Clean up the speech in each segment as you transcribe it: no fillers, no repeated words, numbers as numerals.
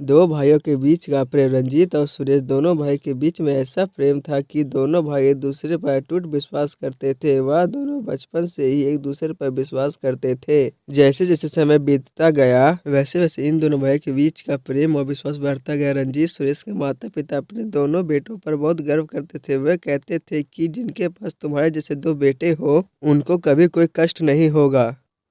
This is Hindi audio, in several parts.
दो भाइयों के बीच का प्रेम। रंजीत और सुरेश दोनों भाई के बीच में ऐसा प्रेम था कि दोनों भाई एक दूसरे पर अटूट विश्वास करते थे। वह दोनों बचपन से ही एक दूसरे पर विश्वास करते थे। जैसे जैसे समय बीतता गया वैसे वैसे इन दोनों भाई के बीच का प्रेम और विश्वास बढ़ता गया। रंजीत सुरेश के माता पिता अपने दोनों बेटों पर बहुत गर्व करते थे। वह कहते थे कि जिनके पास तुम्हारे जैसे दो बेटे हो उनको कभी कोई कष्ट नहीं होगा।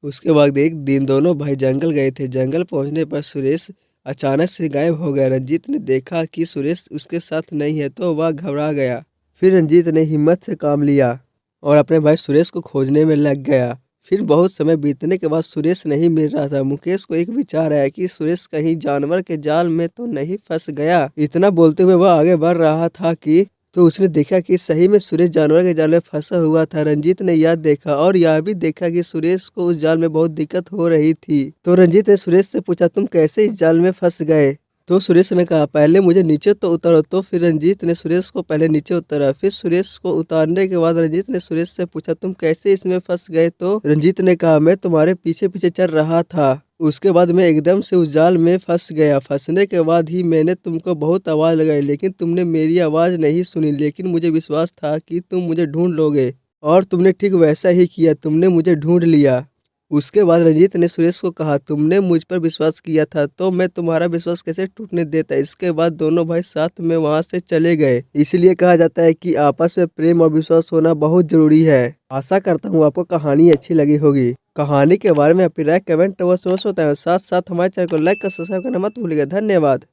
उसके बाद एक दिन दोनों भाई जंगल गए थे। जंगल पहुंचने पर सुरेश अचानक से गायब हो गया। रंजीत ने देखा कि सुरेश उसके साथ नहीं है तो वह घबरा गया। फिर रंजीत ने हिम्मत से काम लिया और अपने भाई सुरेश को खोजने में लग गया। फिर बहुत समय बीतने के बाद सुरेश नहीं मिल रहा था। मुकेश को एक विचार आया कि सुरेश कहीं जानवर के जाल में तो नहीं फंस गया। इतना बोलते हुए वह आगे बढ़ रहा था कि तो उसने देखा कि सही में सुरेश जानवर के जाल में फंसा हुआ था। रंजीत ने यह देखा और यह भी देखा कि सुरेश को उस जाल में बहुत दिक्कत हो रही थी। तो रंजीत ने सुरेश से पूछा, तुम कैसे इस जाल में फंस गए? तो सुरेश ने कहा, पहले मुझे नीचे तो उतारो। तो फिर रंजीत ने सुरेश को पहले नीचे उतारा। फिर सुरेश को उतारने के बाद रंजीत ने सुरेश से पूछा, तुम कैसे इसमें फंस गए? तो रंजीत ने कहा, मैं तुम्हारे पीछे पीछे चल रहा था। उसके बाद मैं एकदम से उस जाल में फंस गया। फंसने के बाद ही मैंने तुमको बहुत आवाज़ लगाई लेकिन तुमने मेरी आवाज़ नहीं सुनी। लेकिन मुझे विश्वास था कि तुम मुझे ढूंढ लोगे और तुमने ठीक वैसा ही किया, तुमने मुझे ढूंढ लिया। उसके बाद रंजीत ने सुरेश को कहा, तुमने मुझ पर विश्वास किया था तो मैं तुम्हारा विश्वास कैसे टूटने देता। इसके बाद दोनों भाई साथ में वहां से चले गए। इसलिए कहा जाता है कि आपस में प्रेम और विश्वास होना बहुत जरूरी है। आशा करता हूँ आपको कहानी अच्छी लगी होगी। कहानी के बारे में अपनी राय कमेंट अवश्य बताएं। साथ साथ हमारे चैनल को लाइक कर सब्सक्राइब करना मत भूलिएगा। धन्यवाद।